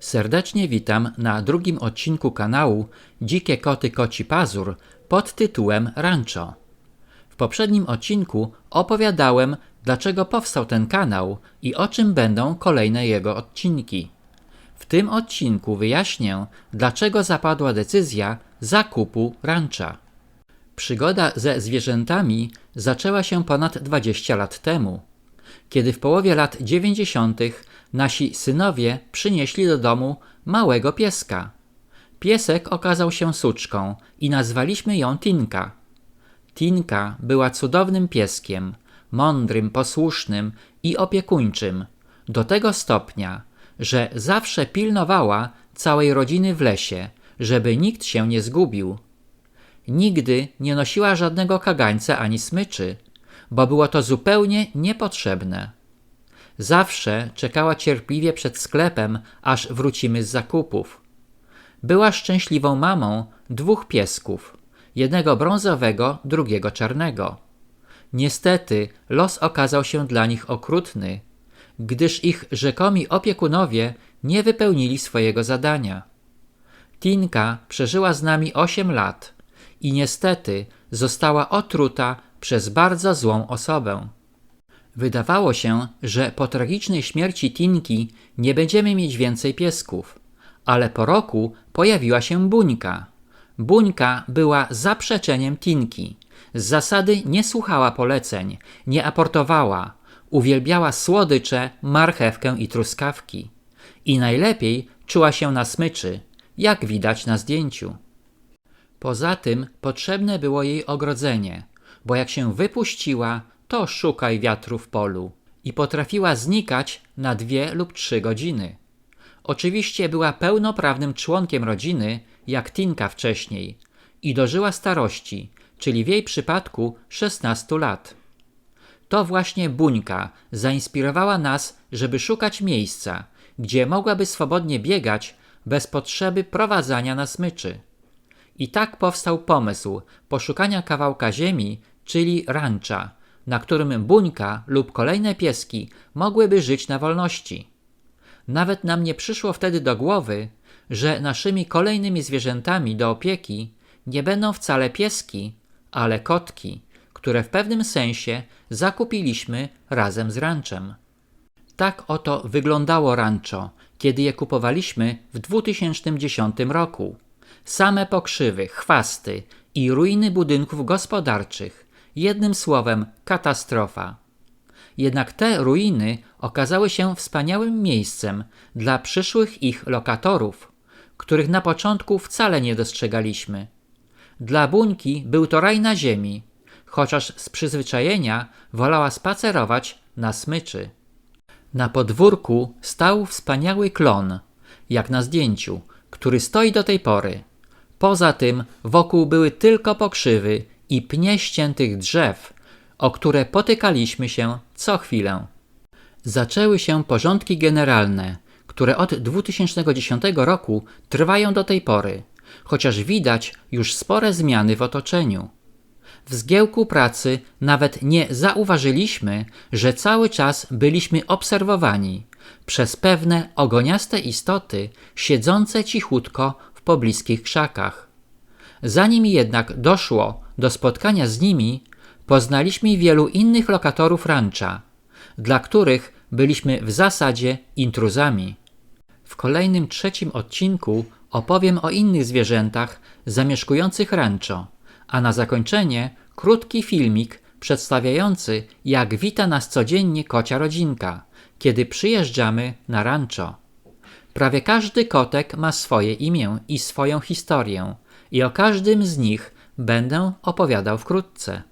Serdecznie witam na drugim odcinku kanału Dzikie Koty Koci Pazur pod tytułem Rancho. W poprzednim odcinku opowiadałem, dlaczego powstał ten kanał i o czym będą kolejne jego odcinki. W tym odcinku wyjaśnię, dlaczego zapadła decyzja zakupu rancha. Przygoda ze zwierzętami zaczęła się ponad 20 lat temu, kiedy w połowie lat 90. nasi synowie przynieśli do domu małego pieska. Piesek okazał się suczką i nazwaliśmy ją Tinka. Tinka była cudownym pieskiem, mądrym, posłusznym i opiekuńczym, do tego stopnia, że zawsze pilnowała całej rodziny w lesie, żeby nikt się nie zgubił. Nigdy nie nosiła żadnego kagańca ani smyczy, bo było to zupełnie niepotrzebne. Zawsze czekała cierpliwie przed sklepem, aż wrócimy z zakupów. Była szczęśliwą mamą 2 piesków, jednego brązowego, drugiego czarnego. Niestety los okazał się dla nich okrutny, gdyż ich rzekomi opiekunowie nie wypełnili swojego zadania. Tinka przeżyła z nami 8 lat i niestety została otruta przez bardzo złą osobę. Wydawało się, że po tragicznej śmierci Tinki nie będziemy mieć więcej piesków, ale po roku pojawiła się Buńka. Buńka była zaprzeczeniem Tinki. Z zasady nie słuchała poleceń, nie aportowała, uwielbiała słodycze, marchewkę i truskawki. I najlepiej czuła się na smyczy, jak widać na zdjęciu. Poza tym potrzebne było jej ogrodzenie, bo jak się wypuściła, to szukaj wiatru w polu i potrafiła znikać na 2 lub 3 godziny. Oczywiście była pełnoprawnym członkiem rodziny, jak Tinka wcześniej, i dożyła starości, czyli w jej przypadku 16 lat. To właśnie Buńka zainspirowała nas, żeby szukać miejsca, gdzie mogłaby swobodnie biegać bez potrzeby prowadzenia na smyczy. I tak powstał pomysł poszukania kawałka ziemi, czyli rancha, na którym Buńka lub kolejne pieski mogłyby żyć na wolności. Nawet nam nie przyszło wtedy do głowy, że naszymi kolejnymi zwierzętami do opieki nie będą wcale pieski, ale kotki, które w pewnym sensie zakupiliśmy razem z ranchem. Tak oto wyglądało rancho, kiedy je kupowaliśmy w 2010 roku. Same pokrzywy, chwasty i ruiny budynków gospodarczych. Jednym słowem, katastrofa. Jednak te ruiny okazały się wspaniałym miejscem dla przyszłych ich lokatorów, których na początku wcale nie dostrzegaliśmy. Dla Buńki był to raj na ziemi, chociaż z przyzwyczajenia wolała spacerować na smyczy. Na podwórku stał wspaniały klon, jak na zdjęciu, który stoi do tej pory. Poza tym wokół były tylko pokrzywy i pnie ściętych drzew, o które potykaliśmy się co chwilę. Zaczęły się porządki generalne, które od 2010 roku trwają do tej pory, chociaż widać już spore zmiany w otoczeniu. W zgiełku pracy nawet nie zauważyliśmy, że cały czas byliśmy obserwowani przez pewne ogoniaste istoty siedzące cichutko w pobliskich krzakach. Zanim jednak doszło do spotkania z nimi, poznaliśmy wielu innych lokatorów rancha, dla których byliśmy w zasadzie intruzami. W kolejnym 3. odcinku opowiem o innych zwierzętach zamieszkujących rancho, a na zakończenie krótki filmik przedstawiający, jak wita nas codziennie kocia rodzinka, kiedy przyjeżdżamy na rancho. Prawie każdy kotek ma swoje imię i swoją historię i o każdym z nich będę opowiadał wkrótce.